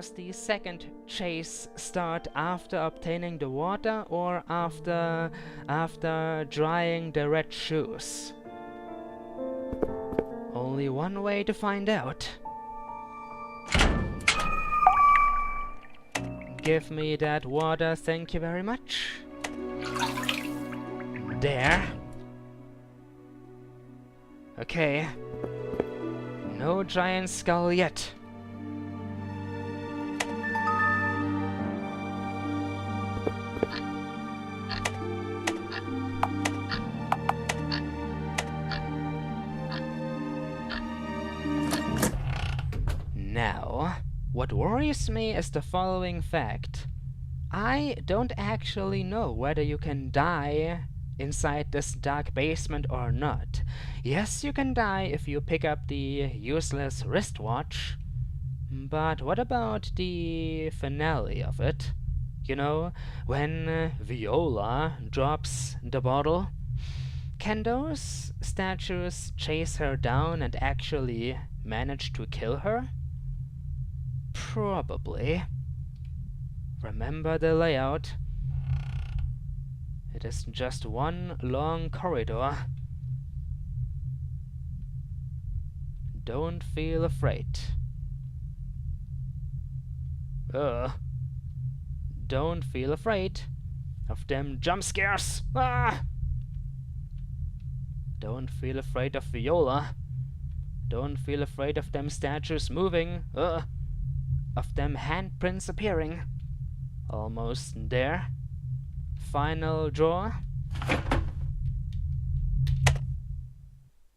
does the second chase start after obtaining the water or after drying the red shoes? Only one way to find out. Give me that water, thank you very much. There. Okay. No giant skull yet. Now, what worries me is the following fact. I don't actually know whether you can die inside this dark basement or not. Yes, you can die if you pick up the useless wristwatch, but what about the finale of it? You know, when Viola drops the bottle? Can those statues chase her down and actually manage to kill her? Probably. Remember the layout. It is just one long corridor. Don't feel afraid. Don't feel afraid of them jump scares. Ah! Don't feel afraid of Viola. Don't feel afraid of them statues moving. Of them handprints appearing. Almost there. Final draw.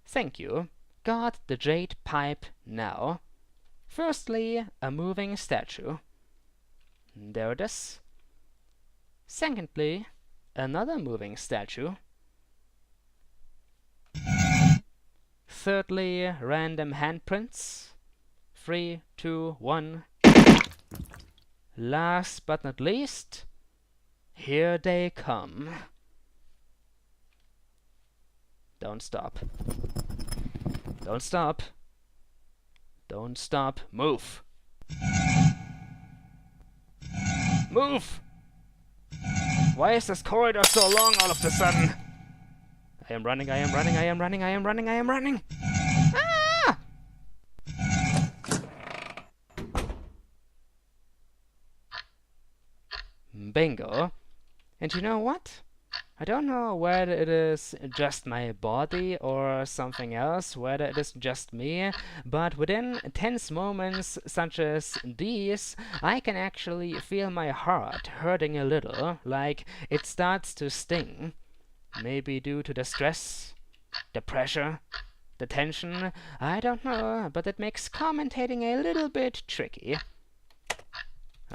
Thank you. Got the jade pipe now. Firstly, a moving statue. There it is. Secondly, another moving statue. Thirdly, random handprints. 3, 2, 1. Last but not least, here they come. Don't stop. Don't stop. Don't stop. Move. Move! Why is this corridor so long all of a sudden? I am running, I am running, I am running, I am running, I am running! Ah! Bingo. And you know what? I don't know whether it is just my body or something else, whether it is just me, but within tense moments such as these, I can actually feel my heart hurting a little, like it starts to sting. Maybe due to the stress, the pressure, the tension, I don't know, but it makes commentating a little bit tricky.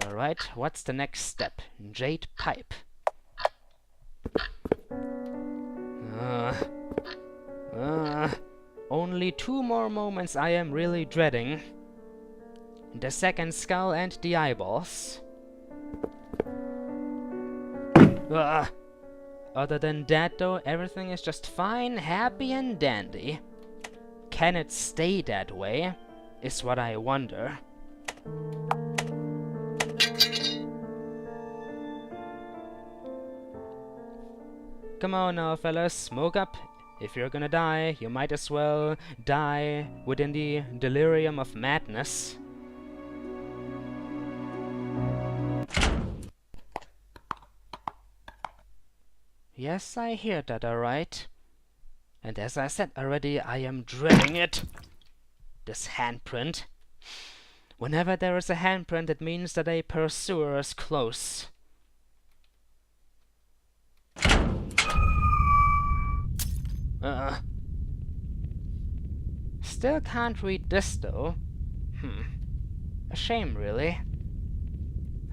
Alright, what's the next step? Jade pipe. Only 2 more moments I am really dreading. The second skull and the eyeballs. Other than that though, everything is just fine, happy and dandy. Can it stay that way? Is what I wonder. Come on now, fellas, smoke up. If you're gonna die, you might as well die within the delirium of madness. Yes, I hear that, alright. And as I said already, I am dreading it. This handprint. Whenever there is a handprint, it means that a pursuer is close. Still can't read this though. A shame, really.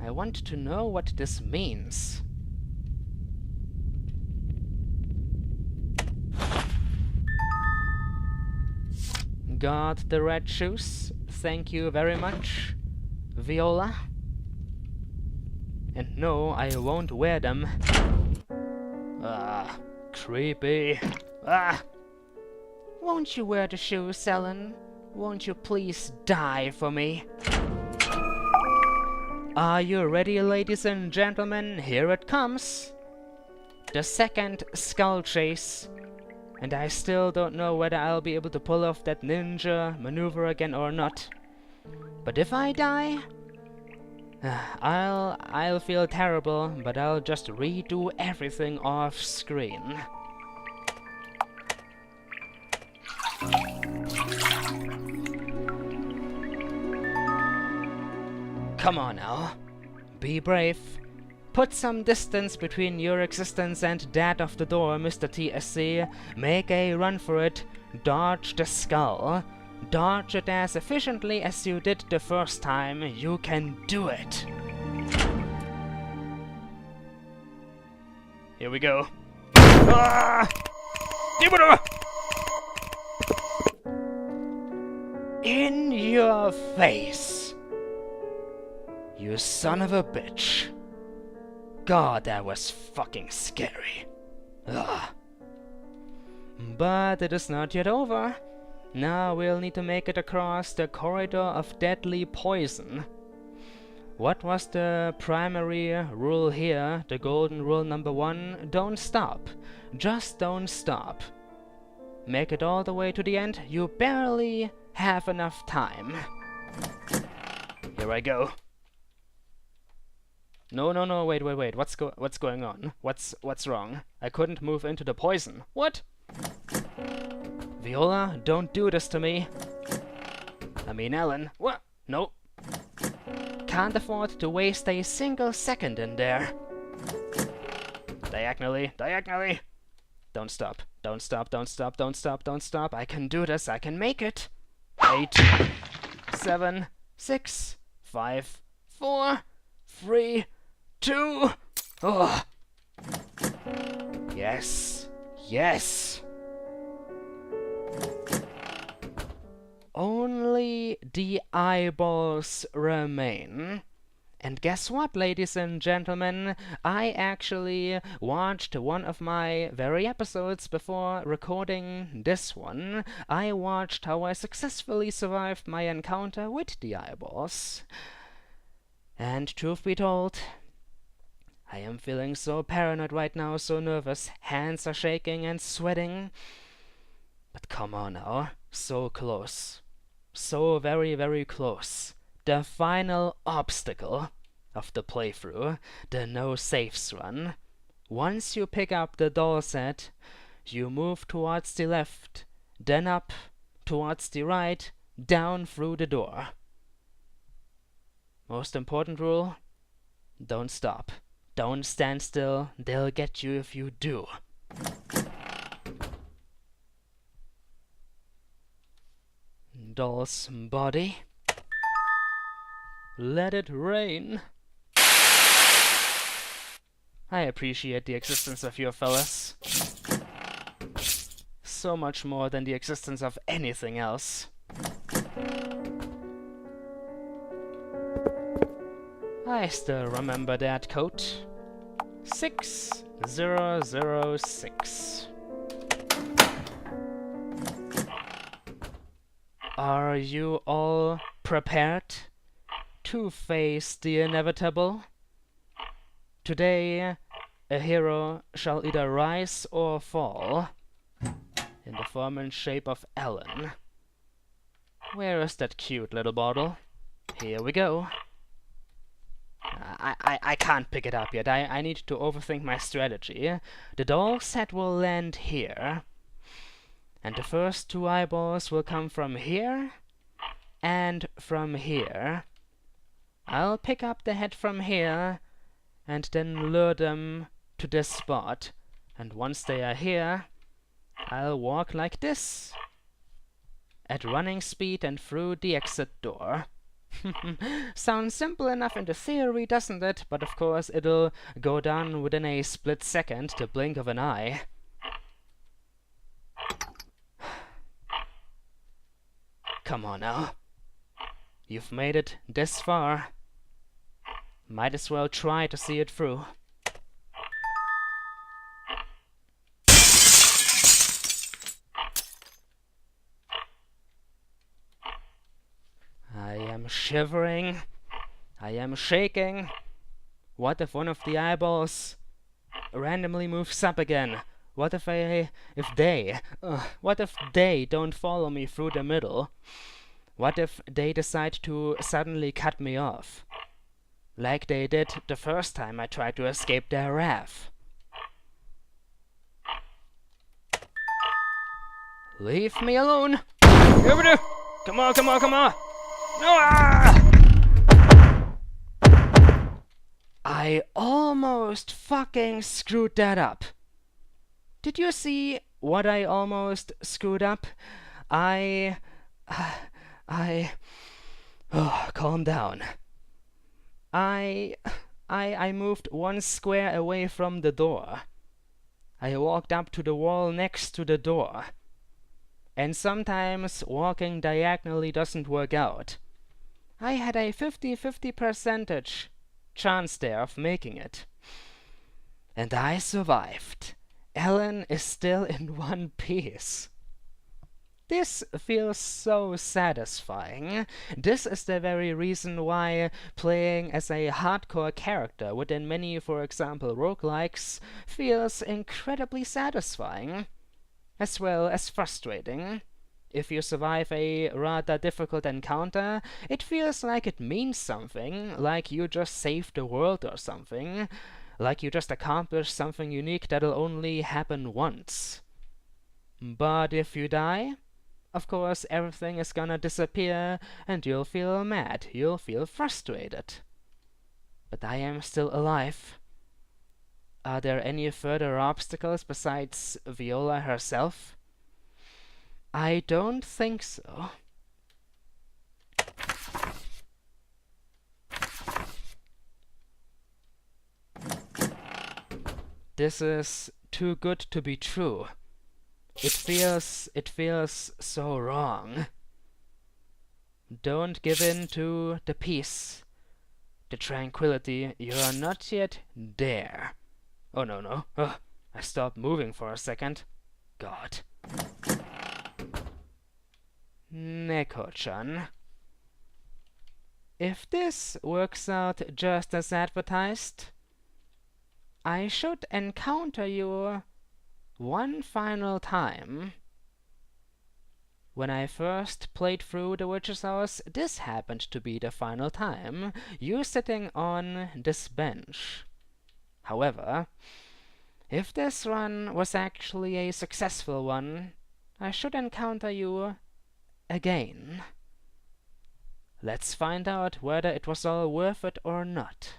I want to know what this means. Got the red shoes. Thank you very much, Viola. And no, I won't wear them. Creepy. Won't you wear the shoes, Ellen? Won't you please die for me? Are you ready, ladies and gentlemen? Here it comes. The second skull chase. And I still don't know whether I'll be able to pull off that ninja maneuver again or not. But if I die, I'll feel terrible, but I'll just redo everything off screen. Come on now. Be brave. Put some distance between your existence and that of the door, Mr. TSC. Make a run for it. Dodge the skull. Dodge it as efficiently as you did the first time. You can do it. Here we go. Ah! In your face. You son of a bitch. God, that was fucking scary. Ugh. But it is not yet over. Now we'll need to make it across the corridor of deadly poison. What was the primary rule here? The golden rule number 1? Don't stop. Just don't stop. Make it all the way to the end. You barely have enough time. Here I go. No, wait. What's going on? What's wrong? I couldn't move into the poison. What? Viola, don't do this to me. I mean, Ellen. What? No. Can't afford to waste a single second in there. Diagonally. Don't stop. I can do this. I can make it. 8, 7, 6, 5, 4, 3, 2. Oh. Yes. Only the eyeballs remain. And guess what, ladies and gentlemen? I actually watched one of my very episodes before recording this one. I watched how I successfully survived my encounter with the eyeballs. And truth be told, I am feeling so paranoid right now, so nervous. Hands are shaking and sweating. But come on now, so close. So very, very close. The final obstacle of the playthrough, the no safes run. Once you pick up the doll set, you move towards the left, then up towards the right, down through the door. Most important rule, don't stop. Don't stand still, they'll get you if you do. Doll's body. Let it rain. I appreciate the existence of you fellas. So much more than the existence of anything else. I still remember that code. 6006. Are you all prepared to face the inevitable? Today, a hero shall either rise or fall in the form and shape of Ellen. Where is that cute little bottle? Here we go. I can't pick it up yet. I need to overthink my strategy. The doll set will land here. And the first 2 eyeballs will come from here and from here. I'll pick up the head from here and then lure them to this spot. And once they are here, I'll walk like this at running speed and through the exit door. Sounds simple enough in the theory, doesn't it? But of course it'll go down within a split second, the blink of an eye. Come on now. You've made it this far. Might as well try to see it through. I am shivering. I am shaking. What if one of the eyeballs randomly moves up again? What if what if they don't follow me through the middle? What if they decide to suddenly cut me off? Like they did the first time I tried to escape their wrath. Leave me alone! Come on, come on, come on! Ah! I almost fucking screwed that up. Did you see what I almost screwed up? Calm down. I moved one square away from the door. I walked up to the wall next to the door. And sometimes walking diagonally doesn't work out. I had a 50-50 percentage chance there of making it. And I survived. Ellen is still in one piece. This feels so satisfying. This is the very reason why playing as a hardcore character within many, for example, roguelikes feels incredibly satisfying, as well as frustrating. If you survive a rather difficult encounter, it feels like it means something, like you just saved the world or something, like you just accomplished something unique that'll only happen once. But if you die, of course everything is gonna disappear and you'll feel mad, you'll feel frustrated. But I am still alive. Are there any further obstacles besides Viola herself? I don't think so. This is too good to be true. It feels so wrong. Don't give in to the peace, the tranquility. You are not yet there. Oh no. I stopped moving for a second. God. Neko-chan. If this works out just as advertised, I should encounter you one final time. When I first played through The Witch's House, this happened to be the final time, you sitting on this bench. However, if this run was actually a successful one, I should encounter you again. Let's find out whether it was all worth it or not.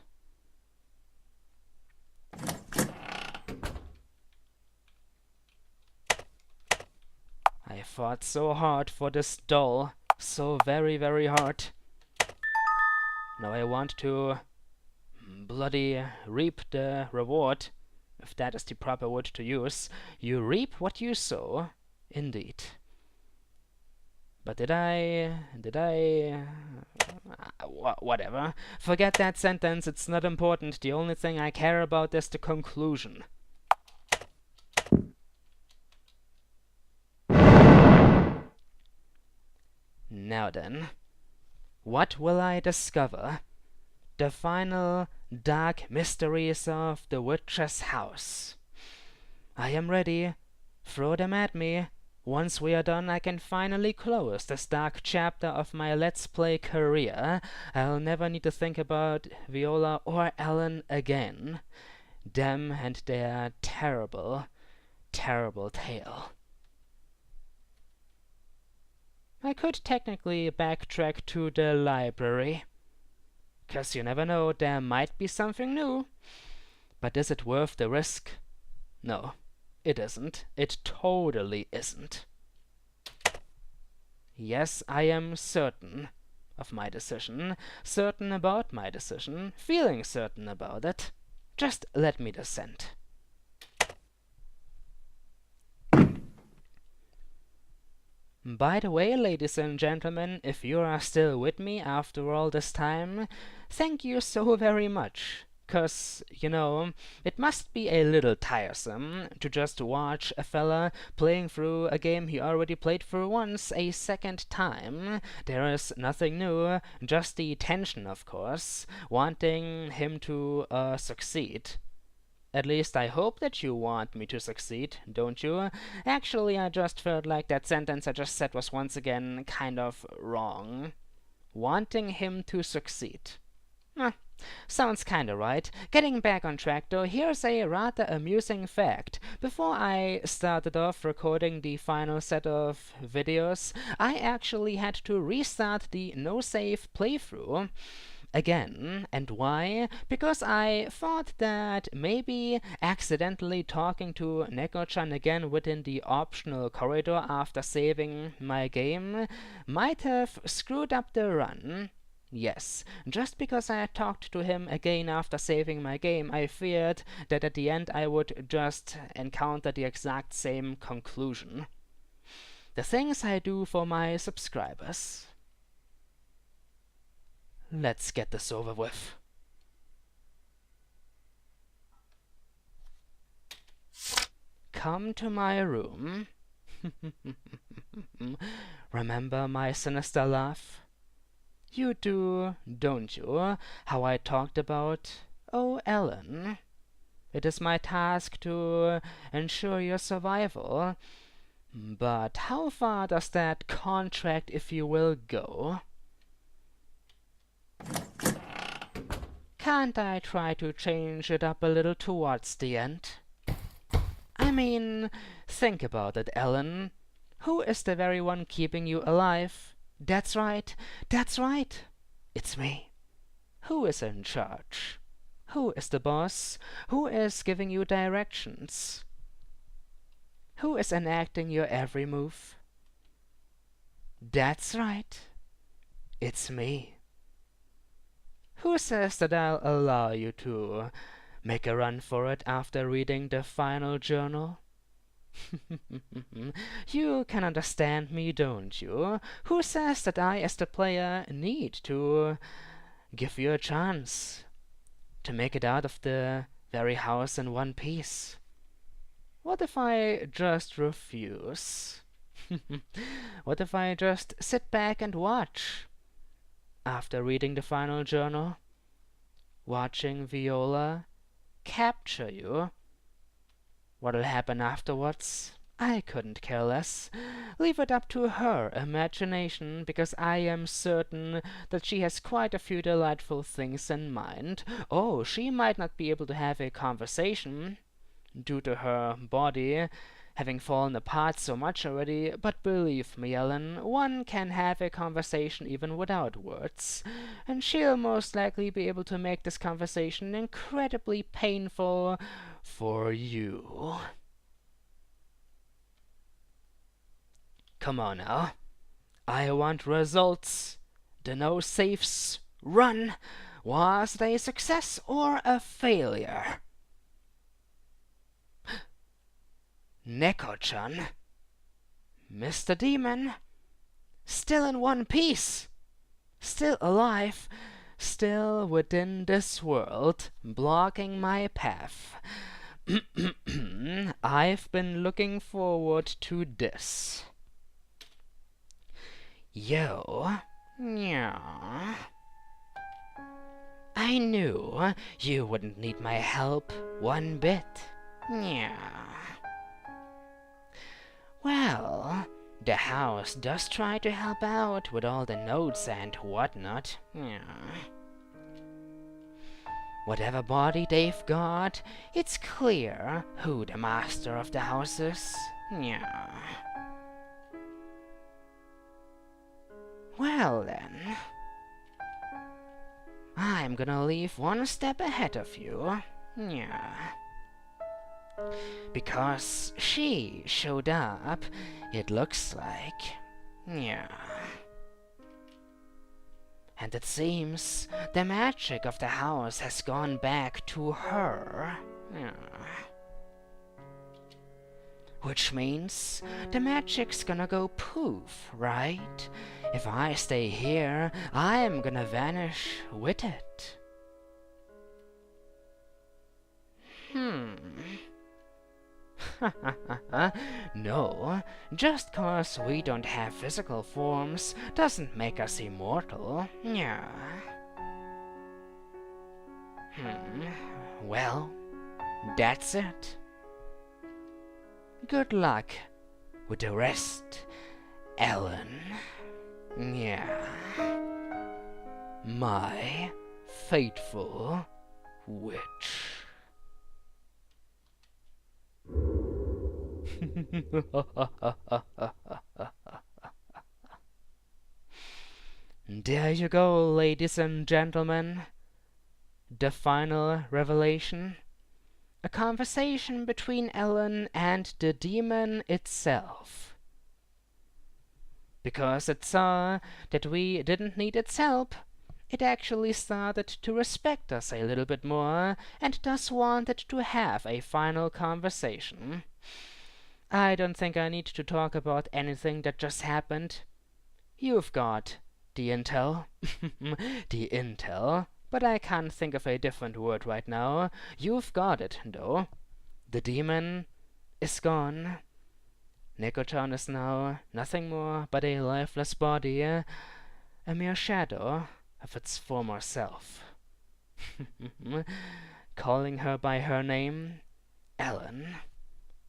I fought so hard for this doll, so very, very hard. Now I want to bloody reap the reward, if that is the proper word to use. You reap what you sow, indeed. But did I... whatever. Forget that sentence, it's not important. The only thing I care about is the conclusion. Now then, what will I discover? The final dark mysteries of the Witch's House. I am ready. Throw them at me. Once we are done, I can finally close this dark chapter of my Let's Play career. I'll never need to think about Viola or Ellen again. Them and their terrible, terrible tale. I could technically backtrack to the library. 'Cause you never know, there might be something new. But is it worth the risk? No, it isn't. It totally isn't. Yes, I am certain of my decision, certain about my decision, feeling certain about it. Just let me dissent. By the way, ladies and gentlemen, if you are still with me after all this time, thank you so very much. 'Cause, it must be a little tiresome to just watch a fella playing through a game he already played through once a second time. There is nothing new, just the tension, of course, wanting him to succeed. At least I hope that you want me to succeed, don't you? Actually, I just felt like that sentence I just said was once again kind of wrong. Wanting him to succeed. Sounds kinda right. Getting back on track though, here's a rather amusing fact. Before I started off recording the final set of videos, I actually had to restart the no-save playthrough again. And why? Because I thought that maybe accidentally talking to Neko-chan again within the optional corridor after saving my game might have screwed up the run. Yes, just because I had talked to him again after saving my game, I feared that at the end I would just encounter the exact same conclusion. The things I do for my subscribers. Let's get this over with. Come to my room. Remember my sinister laugh? You do, don't you, how I talked about, oh, Ellen. It is my task to ensure your survival. But how far does that contract, if you will, go? Can't I try to change it up a little towards the end? I mean, think about it, Ellen. Who is the very one keeping you alive? That's right, that's right. It's me. Who is in charge? Who is the boss? Who is giving you directions? Who is enacting your every move? That's right. It's me. Who says that I'll allow you to make a run for it after reading the final journal? You can understand me, don't you? Who says that I, as the player, need to give you a chance to make it out of the very house in one piece? What if I just refuse? What if I just sit back and watch? After reading the final journal, watching Viola capture you. What'll happen afterwards? I couldn't care less. Leave it up to her imagination, because I am certain that she has quite a few delightful things in mind. Oh, she might not be able to have a conversation due to her body having fallen apart so much already, but believe me, Ellen, one can have a conversation even without words, and she'll most likely be able to make this conversation incredibly painful for you. Come on now. I want results. The no-safes run. Was it a success or a failure? Neko-chan, Mr. Demon, still in one piece, still alive, still within this world, blocking my path. I've been looking forward to this. Yo, yeah. I knew you wouldn't need my help one bit. Yeah. Well, the house does try to help out with all the notes and whatnot. Yeah. Whatever body they've got, it's clear who the master of the house is. Yeah. Well then, I'm gonna leave one step ahead of you. Yeah. Because she showed up, it looks like. Yeah. And it seems the magic of the house has gone back to her. Yeah. Which means the magic's gonna go poof, right? If I stay here, I'm gonna vanish with it. No, just 'cause we don't have physical forms doesn't make us immortal. Yeah. Well, that's it. Good luck with the rest, Ellen. Yeah. My faithful witch. There you go, ladies and gentlemen. The final revelation. A conversation between Ellen and the demon itself. Because it saw that we didn't need its help, it actually started to respect us a little bit more, and thus wanted to have a final conversation. I don't think I need to talk about anything that just happened. You've got the intel. The intel. But I can't think of a different word right now. You've got it, though. The demon is gone. Nekoton is now nothing more but a lifeless body, a mere shadow of its former self. Calling her by her name, Ellen.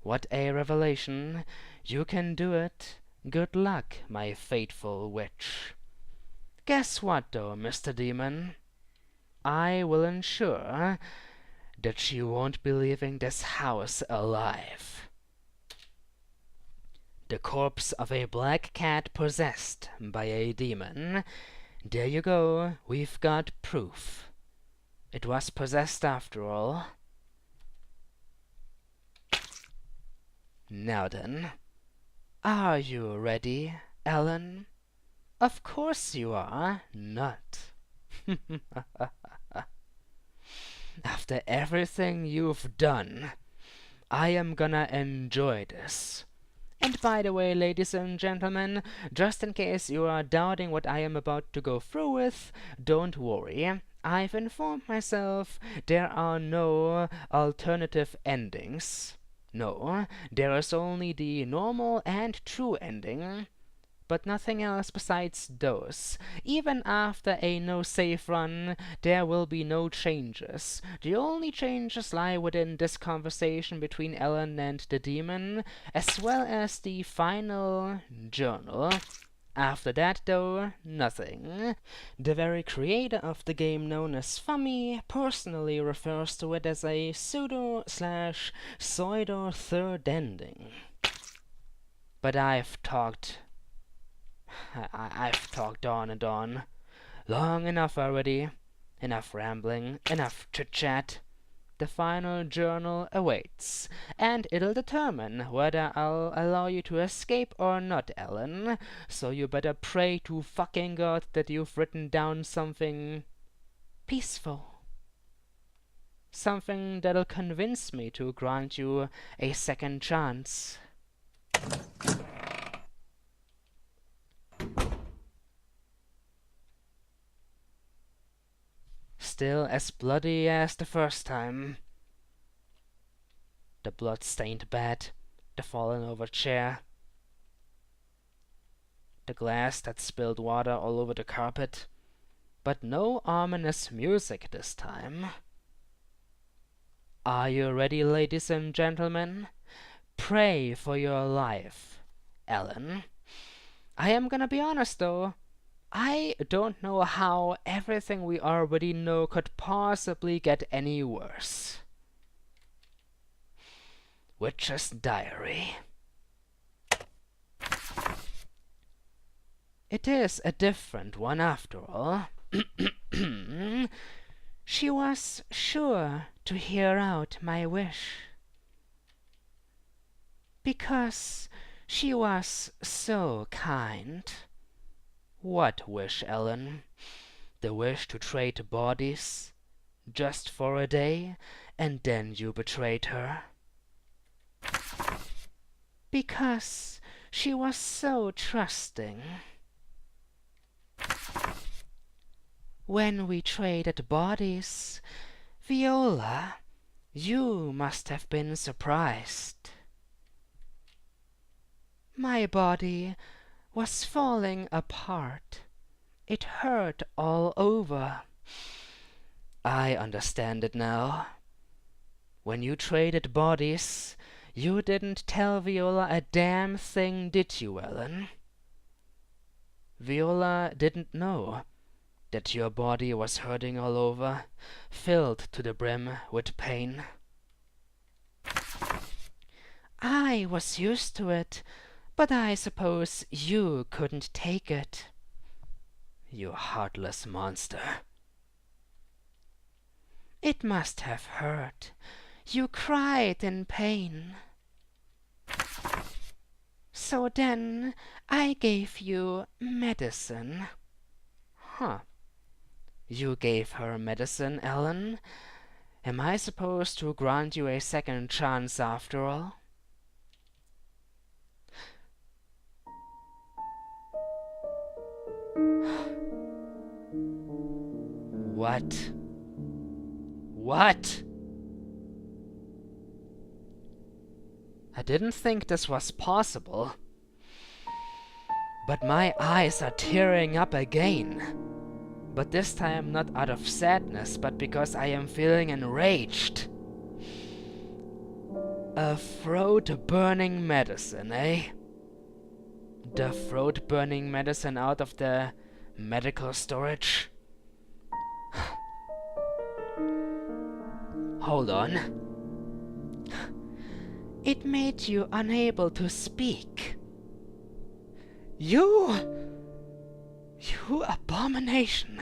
What a revelation. You can do it. Good luck, my faithful witch. Guess what, though, Mr. Demon? I will ensure that she won't be leaving this house alive. The corpse of a black cat possessed by a demon. There you go, we've got proof. It was possessed after all. Now then, are you ready, Ellen? Of course you are not. After everything you've done, I am gonna enjoy this. And by the way, ladies and gentlemen, just in case you are doubting what I am about to go through with, don't worry. I've informed myself there are no alternative endings. No, there is only the normal and true ending, but nothing else besides those. Even after a no-save run, there will be no changes. The only changes lie within this conversation between Ellen and the demon, as well as the final journal. After that, though, nothing. The very creator of the game, known as Fummy, personally refers to it as a pseudo/pseudo third ending. But I've talked on and on. Long enough already. Enough rambling, enough chit-chat. The final journal awaits, and it'll determine whether I'll allow you to escape or not, Ellen. So you better pray to fucking God that you've written down something peaceful. Something that'll convince me to grant you a second chance. Still as bloody as the first time. The blood-stained bed, the fallen-over chair, the glass that spilled water all over the carpet, but no ominous music this time. Are you ready, ladies and gentlemen? Pray for your life, Ellen. I am gonna be honest, though. I don't know how everything we already know could possibly get any worse. Witch's Diary. It is a different one after all. She was sure to hear out my wish. Because she was so kind. What wish, Ellen? The wish to trade bodies? Just for a day, and then you betrayed her? Because she was so trusting. When we traded bodies, Viola, you must have been surprised. My body was falling apart. It hurt all over. I understand it now. When you traded bodies, you didn't tell Viola a damn thing, did you, Ellen? Viola didn't know that your body was hurting all over, filled to the brim with pain. I was used to it, but I suppose you couldn't take it. You heartless monster. It must have hurt. You cried in pain. So then I gave you medicine. Huh. You gave her medicine, Ellen? Am I supposed to grant you a second chance after all? What? What? I didn't think this was possible. But my eyes are tearing up again. But this time not out of sadness, but because I am feeling enraged. A throat-burning medicine, eh? The throat-burning medicine out of the medical storage? Hold on. It made you unable to speak. You abomination.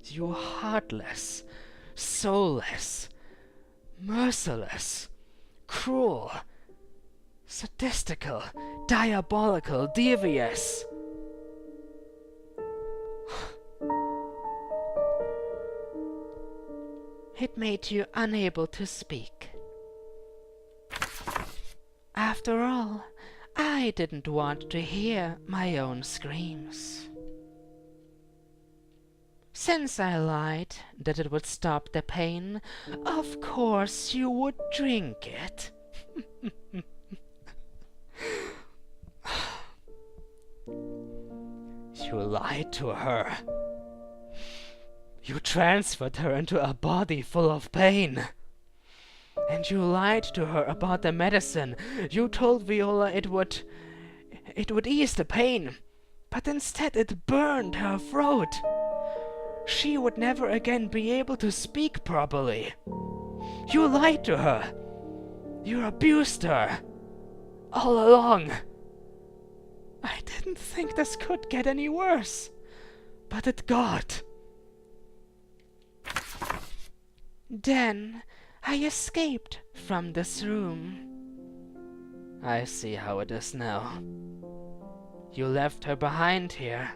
You heartless, soulless, merciless, cruel, sadistical, diabolical, devious. It made you unable to speak. After all, I didn't want to hear my own screams. Since I lied that it would stop the pain, of course you would drink it. You lied to her. You transferred her into a body full of pain. And you lied to her about the medicine. You told Viola it would ease the pain, but instead it burned her throat. She would never again be able to speak properly. You lied to her. You abused her. All along. I didn't think this could get any worse, but it got. Then I escaped from this room. I see how it is now. You left her behind here,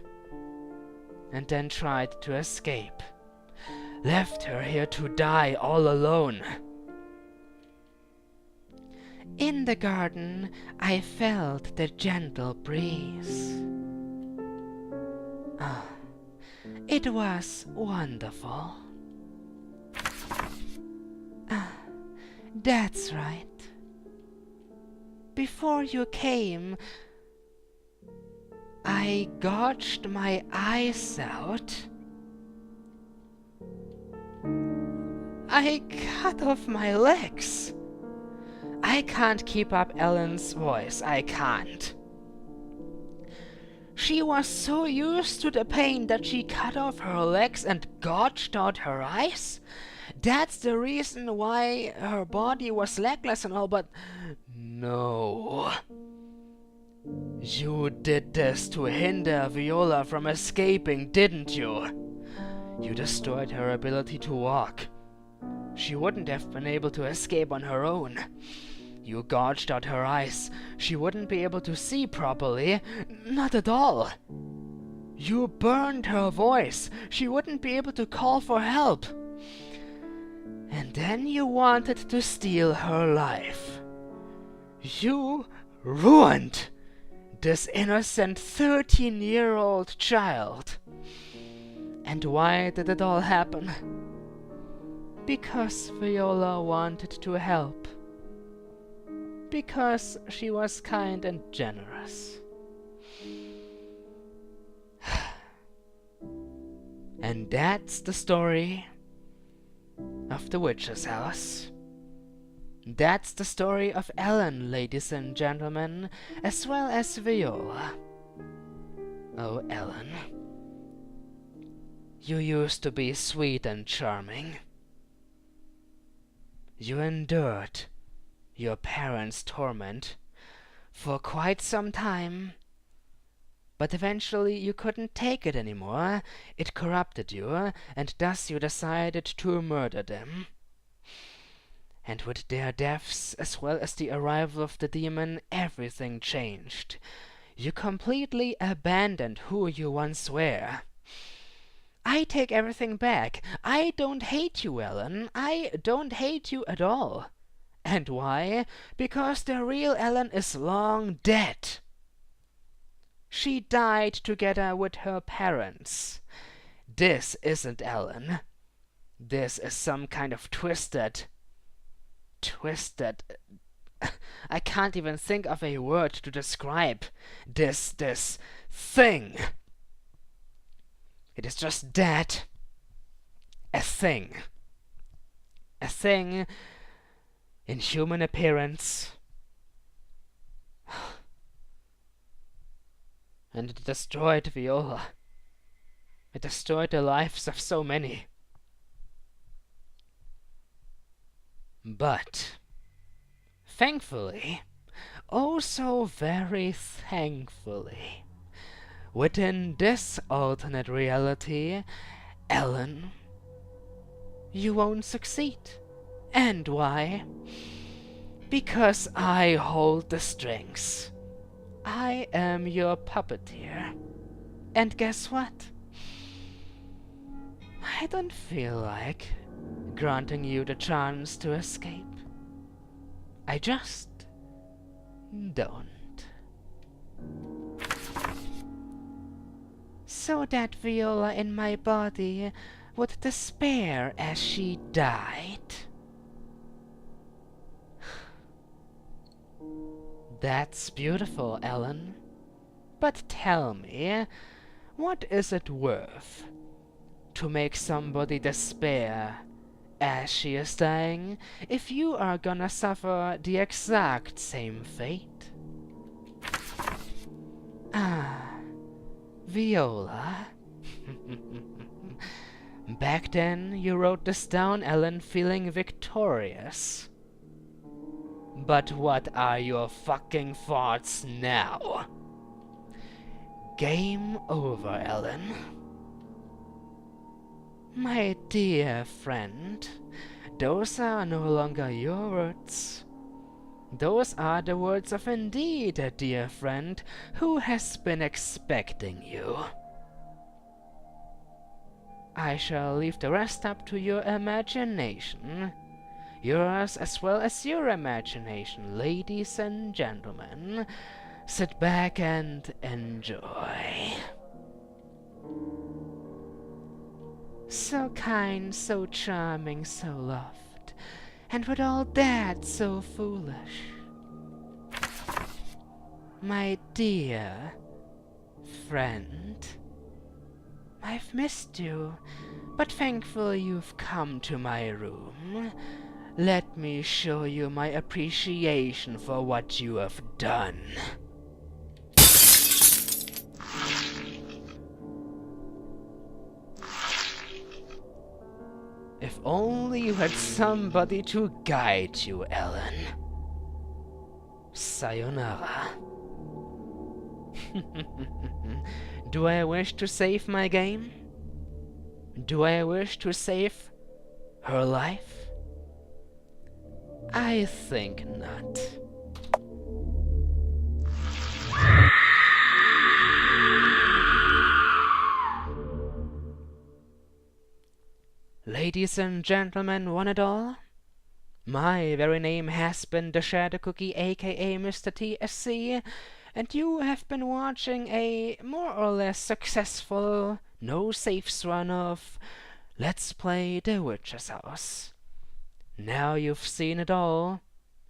and then tried to escape. Left her here to die all alone. In the garden, I felt the gentle breeze. Ah, it was wonderful. Ah, that's right. Before you came, I gouged my eyes out. I cut off my legs. I can't keep up Ellen's voice. I can't. She was so used to the pain that she cut off her legs and gouged out her eyes. That's the reason why her body was legless and all, but no. You did this to hinder Viola from escaping, didn't you? You destroyed her ability to walk. She wouldn't have been able to escape on her own. You gouged out her eyes. She wouldn't be able to see properly. Not at all. You burned her voice. She wouldn't be able to call for help. And then you wanted to steal her life. You ruined this innocent 13-year-old child. And why did it all happen? Because Viola wanted to help. because she was kind and generous. And that's the story of the witch's house. That's the story of Ellen, ladies and gentlemen, as well as Viola. Oh, Ellen, you used to be sweet and charming. You endured your parents' torment for quite some time, but eventually you couldn't take it anymore. It corrupted you, and thus you decided to murder them. And with their deaths, as well as the arrival of the demon, everything changed. You completely abandoned who you once were. I take everything back. I don't hate you, Ellen. I don't hate you at all. And why? Because the real Ellen is long dead. She died together with her parents. This isn't Ellen. This is some kind of twisted... I can't even think of a word to describe this thing. It is just that. A thing. A thing in human appearance. And it destroyed Viola. It destroyed the lives of so many. But thankfully, oh so very thankfully, within this alternate reality, Ellen, you won't succeed. And why? Because I hold the strings. I am your puppeteer. And guess what? I don't feel like granting you the chance to escape. I just don't. So that Viola in my body would despair as she died. That's beautiful, Ellen. But tell me, what is it worth to make somebody despair as she is dying, if you are gonna suffer the exact same fate? Ah, Viola. Back then you wrote this down, Ellen, feeling victorious. But what are your fucking thoughts now? Game over, Ellen. My dear friend, those are no longer your words. Those are the words of indeed a dear friend who has been expecting you. I shall leave the rest up to your imagination. Yours as well as your imagination, ladies and gentlemen. Sit back and enjoy. So kind, so charming, so loved, and with all that so foolish. My dear friend, I've missed you, but thankfully you've come to my room. Let me show you my appreciation for what you have done. If only you had somebody to guide you, Ellen. Sayonara. Do I wish to save my game? Do I wish to save her life? I think not. Ladies and gentlemen, one and all, my very name has been the Shadow Cookie, aka Mr. TSC, and you have been watching a more or less successful, no saves run of Let's Play The Witch's House. Now you've seen it all,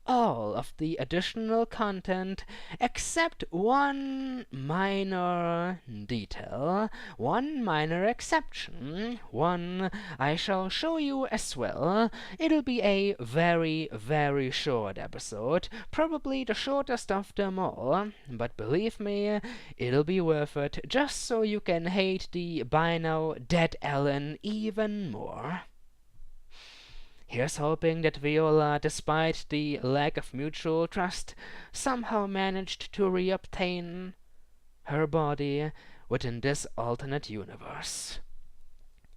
all of the additional content except one minor detail, one minor exception, one I shall show you as well. It'll be a very, very short episode, probably the shortest of them all, but believe me, it'll be worth it just so you can hate the by now dead Ellen even more. Here's hoping that Viola, despite the lack of mutual trust, somehow managed to reobtain her body within this alternate universe.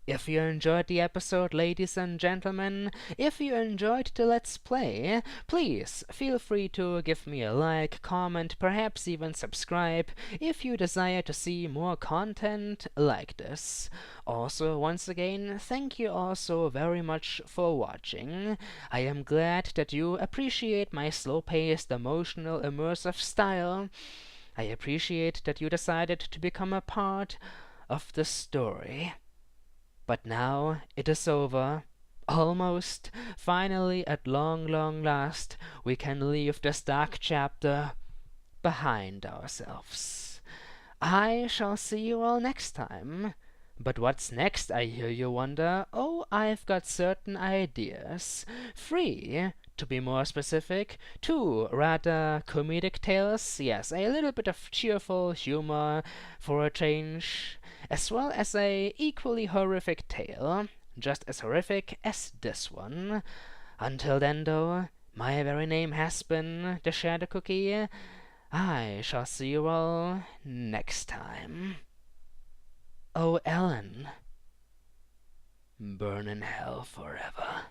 If you enjoyed the episode, ladies and gentlemen, if you enjoyed the Let's Play, please feel free to give me a like, comment, perhaps even subscribe if you desire to see more content like this. Also, once again, thank you all so very much for watching. I am glad that you appreciate my slow-paced, emotional, immersive style. I appreciate that you decided to become a part of the story. But now it is over. Almost. Finally, at long, long last, we can leave this dark chapter behind ourselves. I shall see you all next time. But what's next, I hear you wonder? Oh, I've got certain ideas. 3, to be more specific, 2 rather comedic tales, yes, a little bit of cheerful humor for a change, as well as a equally horrific tale, just as horrific as this one. Until then, though, my very name has been the Shadow Cookie. I shall see you all next time. Oh, Ellen, burn in hell forever.